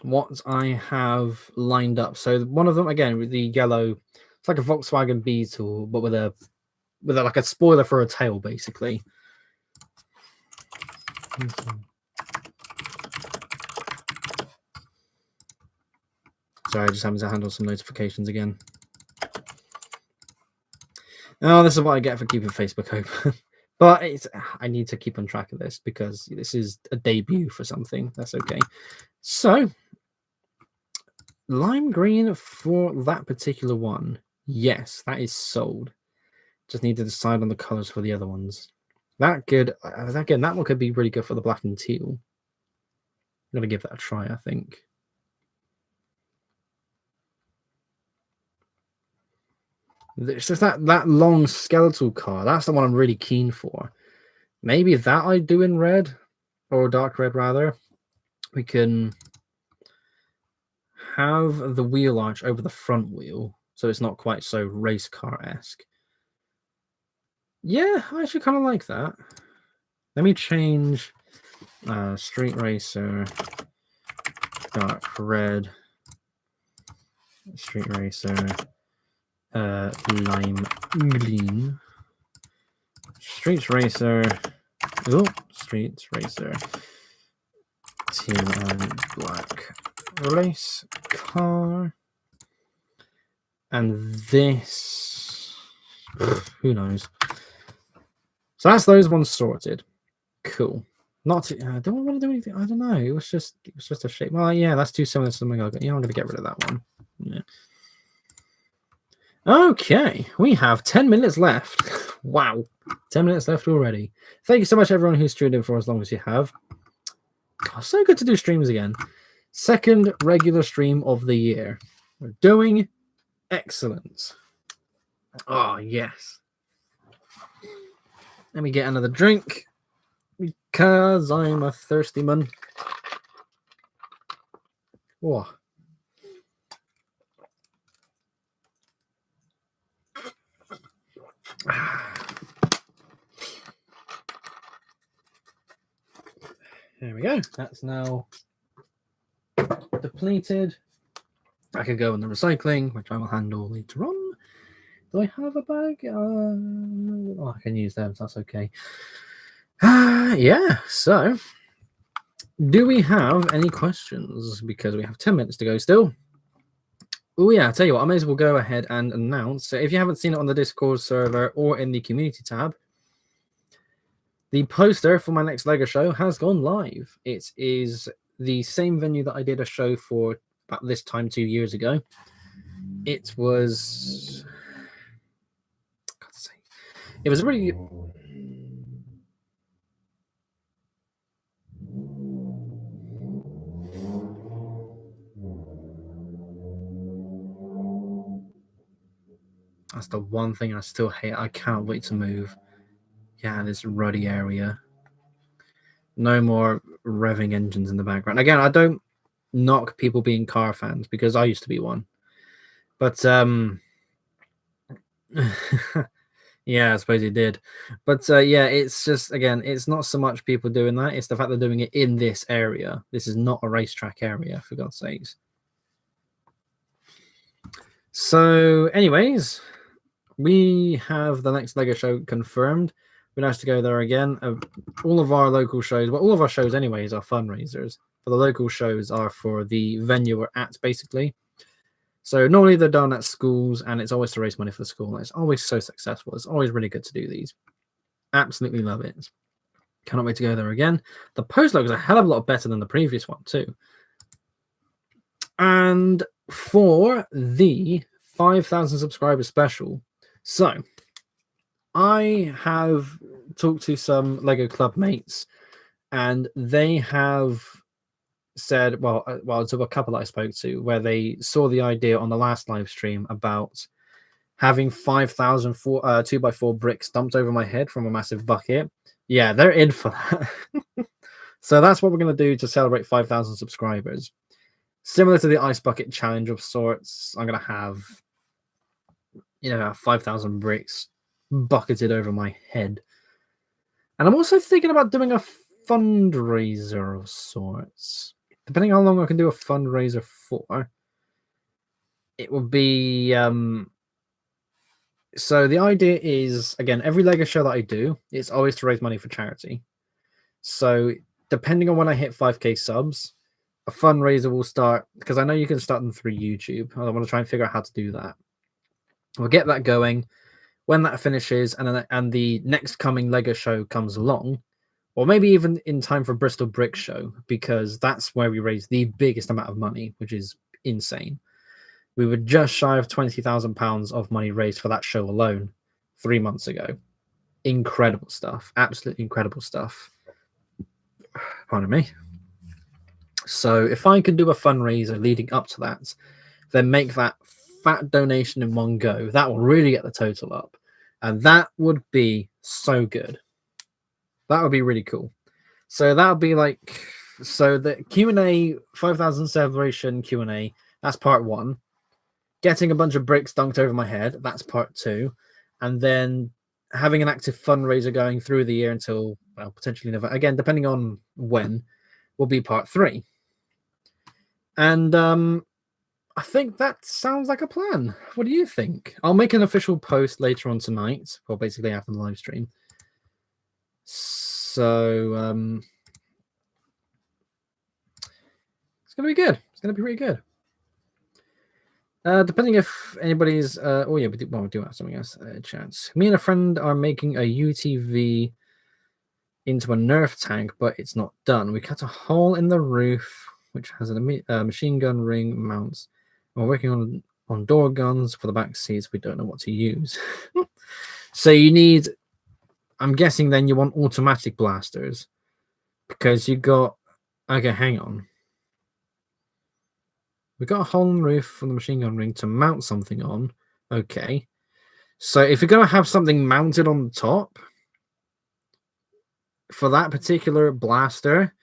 what I have lined up. So one of them, again, with the yellow, it's like a Volkswagen Beetle, but with like a spoiler for a tail, basically. Sorry, just having to handle some notifications again. Oh, this is what I get for keeping Facebook open. But I need to keep on track of this because this is a debut for something. That's okay. So, lime green for that particular one. Yes, that is sold. Just need to decide on the colors for the other ones. That one could be really good for the black and teal. I'm going to give that a try, I think. It's just that long skeletal car. That's the one I'm really keen for. Maybe that I do in red, or dark red rather. We can have the wheel arch over the front wheel, so it's not quite so race car-esque. Yeah, I actually kind of like that. Let me change Street Racer, dark red, Street Racer, lime green, Street Racer, Street Racer, teal and black race car, and this, who knows. So that's those ones sorted. Cool. Not to, I don't want to do anything. I don't know. It was just a shape. Well, yeah, that's too similar to something I got. Yeah, I'm gonna get rid of that one. Yeah. Okay, we have 10 minutes left. Wow, 10 minutes left already. Thank you so much, everyone who's tuned in for as long as you have. Oh, so good to do streams again. Second regular stream of the year. We're doing excellent. Oh, yes. Let me get another drink because I'm a thirsty man. Oh. There we go. That's now depleted. I could go in the recycling, which I will handle later on. Do I have a bag? I can use them, so that's okay. Yeah, so do we have any questions? Because we have 10 minutes to go still. Oh, yeah, I'll tell you what, I may as well go ahead and announce. So if you haven't seen it on the Discord server or in the community tab, the poster for my next LEGO show has gone live. It is the same venue that I did a show for about this time 2 years ago. It was... It was really... That's the one thing I still hate. I can't wait to move. Yeah, this ruddy area. No more revving engines in the background. Again, I don't knock people being car fans because I used to be one. But yeah, I suppose he did. But yeah, it's just, again, it's not so much people doing that. It's the fact they're doing it in this area. This is not a racetrack area, for God's sakes. So, anyways, we have the next LEGO show confirmed. We're nice to go there again. All of our local shows, well, all of our shows, anyways, are fundraisers. But the local shows are for the venue we're at, basically. So normally they're done at schools, and it's always to raise money for the school. And it's always so successful. It's always really good to do these. Absolutely love it. Cannot wait to go there again. The post logo is a hell of a lot better than the previous one, too. And for the 5,000 subscriber special, so I have talked to some LEGO Club mates, and they have said, well, to a couple that I spoke to, where they saw the idea on the last live stream about having 5,000 2x4 bricks dumped over my head from a massive bucket. Yeah, they're in for that. So that's what we're going to do to celebrate 5,000 subscribers. Similar to the ice bucket challenge of sorts, I'm going to have, 5,000 bricks bucketed over my head. And I'm also thinking about doing a fundraiser of sorts. Depending on how long I can do a fundraiser for, it will be... So the idea is, again, every LEGO show that I do, it's always to raise money for charity. So depending on when I hit 5k subs, a fundraiser will start, because I know you can start them through YouTube. I want to try and figure out how to do that. We'll get that going. When that finishes, and the next coming LEGO show comes along, or maybe even in time for Bristol Brick Show, because that's where we raise the biggest amount of money, which is insane. We were just shy of £20,000 of money raised for that show alone 3 months ago. Incredible stuff. Absolutely incredible stuff. Pardon me. So if I could do a fundraiser leading up to that, then make that fat donation in one go, that will really get the total up. And that would be so good. That would be really cool. So that would be like... So the Q&A, 5,000 celebration Q&A, that's part 1. Getting a bunch of bricks dunked over my head, that's part 2. And then having an active fundraiser going through the year until, well, potentially November, again, depending on when, will be part 3. And I think that sounds like a plan. What do you think? I'll make an official post later on tonight, or basically after the live stream. So it's going to be good. It's going to be really good. Depending if anybody's... oh, yeah, we do have something else. Chance. Me and a friend are making a UTV into a Nerf tank, but it's not done. We cut a hole in the roof, which has a machine gun ring mounts. We're working on door guns for the back seats. We don't know what to use. So you need... I'm guessing then you want automatic blasters, because you got... Okay, hang on. We got a hole in the roof from the machine gun ring to mount something on. Okay. So if you're going to have something mounted on the top, for that particular blaster,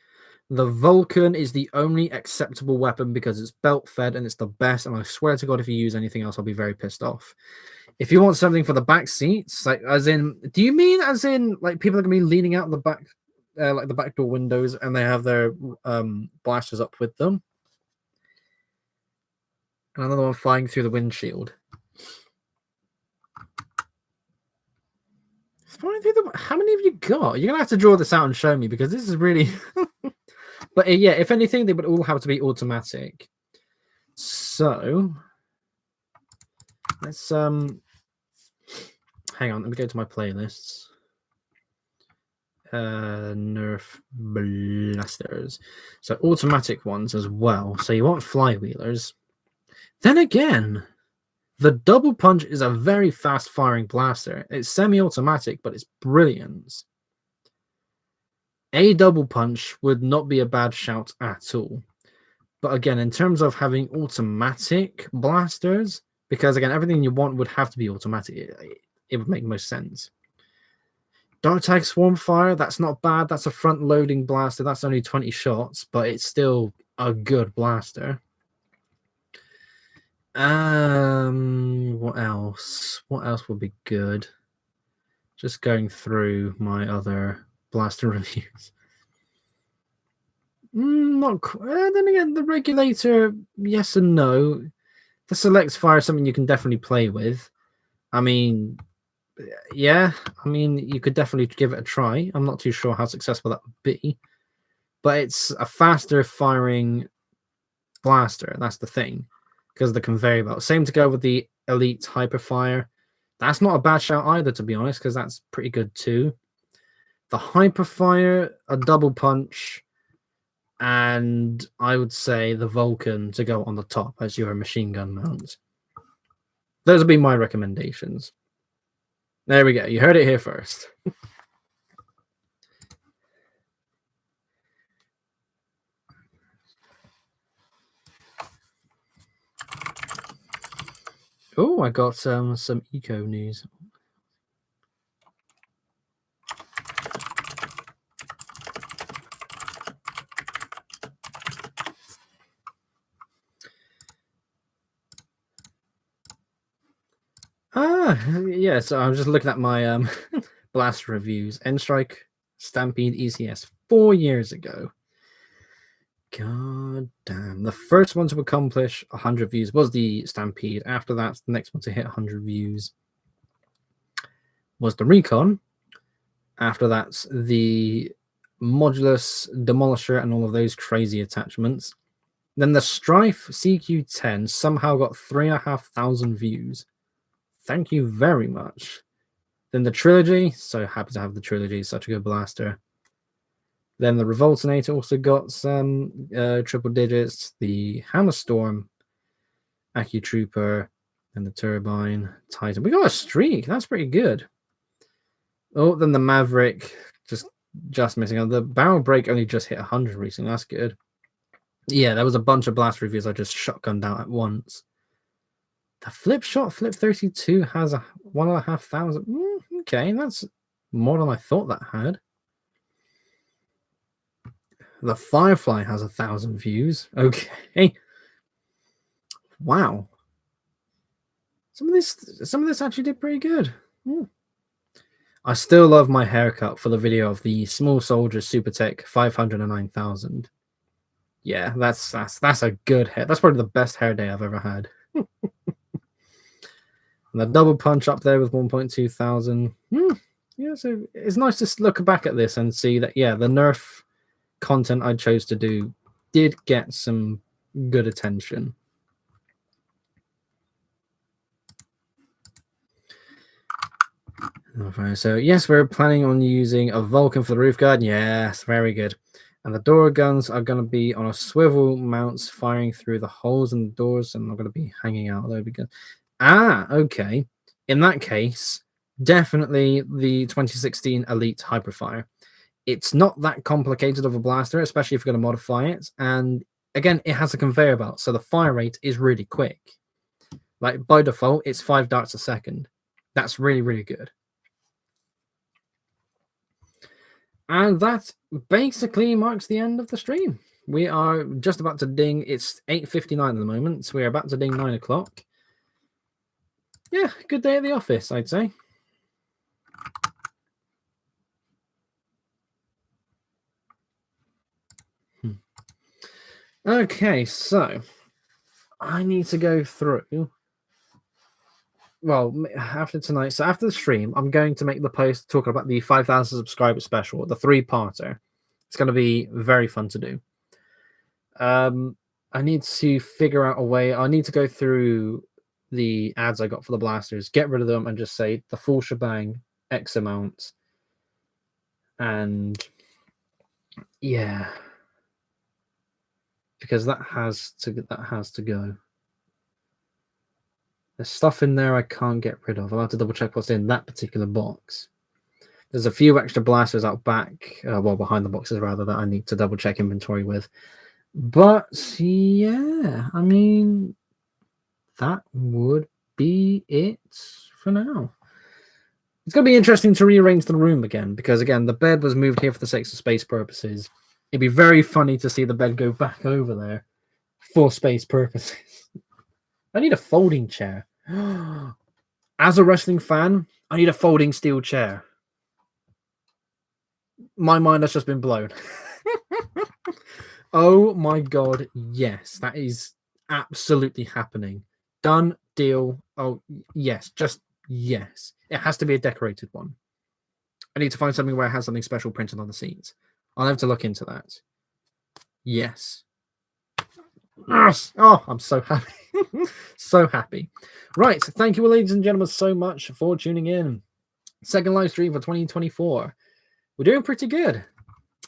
the Vulcan is the only acceptable weapon because it's belt fed and it's the best. And I swear to God, if you use anything else, I'll be very pissed off. If you want something for the back seats, like as in, do you mean as in like people are going to be leaning out the back, like the back door windows, and they have their blasters up with them? And another one flying through the windshield. Flying through the... How many have you got? You're going to have to draw this out and show me, because this is really... But yeah, if anything, they would all have to be automatic. So... Let's... Hang on, let me go to my playlists. Nerf blasters. So automatic ones as well. So you want flywheelers. Then again, the double punch is a very fast firing blaster. It's semi-automatic, but it's brilliant. A double punch would not be a bad shout at all. But again, in terms of having automatic blasters, because again, everything you want would have to be automatic. It would make most sense. Dark Tag Swarmfire, that's not bad. That's a front-loading blaster. That's only 20 shots, but it's still a good blaster. What else? What else would be good? Just going through my other blaster reviews. Not then again, the regulator, yes and no. The select fire is something you can definitely play with. I mean, yeah, I mean, you could definitely give it a try. I'm not too sure how successful that would be, but it's a faster firing blaster. That's the thing, because of the conveyor belt. Same to go with the Elite Hyperfire. That's not a bad shout either, to be honest, because that's pretty good too. The Hyperfire, a double punch, and I would say the Vulcan to go on the top as your machine gun mount. Those would be my recommendations. There we go. You heard it here first. Oh, I got some eco news. Yeah, so I'm just looking at my blast reviews. N-Strike Stampede ECS 4 years ago. God damn. The first one to accomplish 100 views was the Stampede. After that, the next one to hit 100 views was the Recon. After that, the Modulus Demolisher and all of those crazy attachments. Then the Strife CQ10 somehow got 3,500 views. Thank you very much. Then the Trilogy, so happy to have the Trilogy, such a good blaster. Then the Revoltinator also got some triple digits. The Hammerstorm, AccuTrooper, and the Turbine Titan. We got a streak. That's pretty good. Oh, then the Maverick, just missing. The Barrel Break only just hit 100 recently. That's good. Yeah, there was a bunch of blast reviews I just shotgunned out at once. The Flip 32 has a 1,500. Okay, that's more than I thought that had. The Firefly has 1,000 views. Okay. Wow. Some of this actually did pretty good. I still love my haircut for the video of the Small Soldier Super Tech 509,000. Yeah, that's a good hair. That's probably the best hair day I've ever had. And the double punch up there with 1.2 thousand. Yeah, so it's nice to look back at this and see that, yeah, the Nerf content I chose to do did get some good attention. Okay, so yes, we're planning on using a Vulcan for the roof guard. Yes, very good. And the door guns are going to be on a swivel mounts firing through the holes in the doors and not going to be hanging out there because... okay. In that case, definitely the 2016 Elite Hyperfire. It's not that complicated of a blaster, especially if you're going to modify it. And again, it has a conveyor belt, so the fire rate is really quick. Like by default, it's 5 darts a second. That's really, really good. And that basically marks the end of the stream. We are just about to ding. It's 8:59 at the moment, so we're about to ding 9 o'clock. Yeah, good day at the office, I'd say. Okay, so I need to go through. Well, after tonight, so after the stream, I'm going to make the post talking about the 5,000 subscriber special, the 3-parter. It's going to be very fun to do. I need to figure out a way. I need to go through the ads I got for the blasters, get rid of them, and just say the full shebang, X amount. And yeah, because that has to go. There's stuff in there I can't get rid of. I'll have to double check what's in that particular box. There's a few extra blasters out back, well, behind the boxes rather, that I need to double check inventory with. But yeah, I mean, that would be it for now. It's going to be interesting to rearrange the room again, because, again, the bed was moved here for the sake of space purposes. It'd be very funny to see the bed go back over there for space purposes. I need a folding chair. As a wrestling fan, I need a folding steel chair. My mind has just been blown. Oh my god, yes, that is absolutely happening. Done, deal. Oh, yes, just yes. It has to be a decorated one. I need to find something where it has something special printed on the seats. I'll have to look into that. Yes. Yes. Oh, I'm so happy. So happy. Right. Thank you, ladies and gentlemen, so much for tuning in. Second live stream for 2024. We're doing pretty good.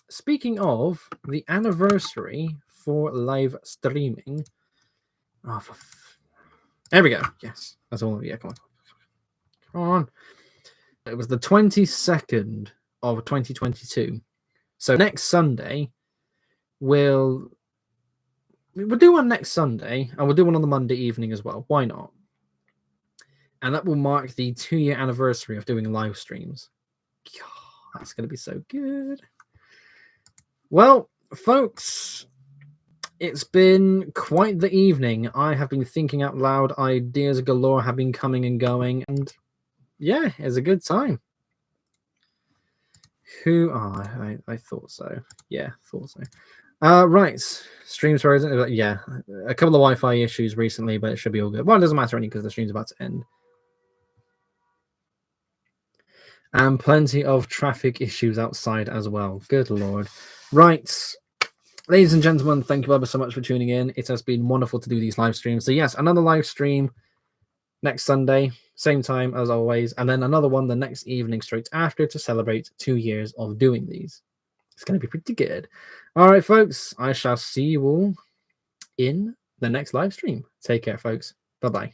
Speaking of the anniversary for live streaming. Oh, there we go. Yes. That's all. Yeah, come on. Come on. It was the 22nd of 2022. So next Sunday, we'll do one next Sunday, and we'll do one on the Monday evening as well. Why not? And that will mark the 2-year anniversary of doing live streams. God, that's going to be so good. Well, folks, it's been quite the evening. I have been thinking out loud. Ideas galore have been coming and going. And yeah, it's a good time. I thought so. Yeah, thought so. Right. Streams frozen. Yeah, a couple of Wi-Fi issues recently, but it should be all good. Well, it doesn't matter any because the stream's about to end. And plenty of traffic issues outside as well. Good Lord. Right. Ladies and gentlemen, thank you ever so much for tuning in. It has been wonderful to do these live streams. So yes, another live stream next Sunday, same time as always, and then another one the next evening straight after to celebrate 2 years of doing these. It's going to be pretty good. All right, folks, I shall see you all in the next live stream. Take care, folks. Bye-bye.